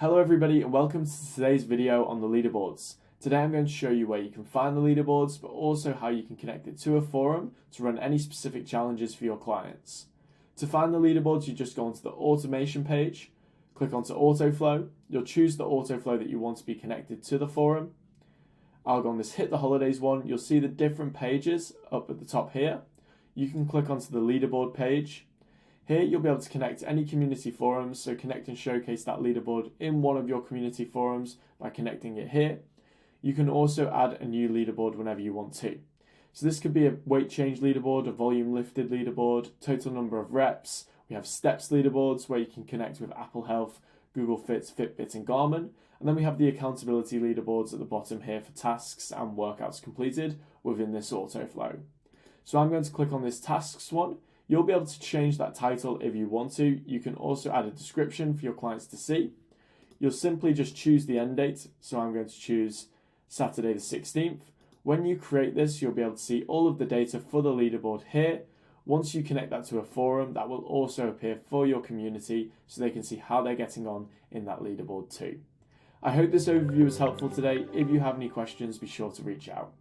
Hello everybody and welcome to today's video on the leaderboards. Today I'm going to show you where you can find the leaderboards, but also how you can connect it to a forum to run any specific challenges for your clients. To find the leaderboards, you just go onto the automation page, click onto autoflow. You'll choose the autoflow that you want to be connected to the forum. I'll go on this hit the holidays one. You'll see the different pages up at the top here. You can click onto the leaderboard page. Here you'll be able to connect to any community forums, so connect and showcase that leaderboard in one of your community forums by connecting it here. You can also add a new leaderboard whenever you want to. So this could be a weight change leaderboard, a volume lifted leaderboard, total number of reps. We have steps leaderboards where you can connect with Apple Health, Google Fit, Fitbit and Garmin. And then we have the accountability leaderboards at the bottom here for tasks and workouts completed within this autoflow. So I'm going to click on this tasks one. You'll be able to change that title if you want to. You can also add a description for your clients to see. You'll simply just choose the end date. So I'm going to choose Saturday the 16th. When you create this, you'll be able to see all of the data for the leaderboard here. Once you connect that to a forum, that will also appear for your community so they can see how they're getting on in that leaderboard too. I hope this overview was helpful today. If you have any questions, be sure to reach out.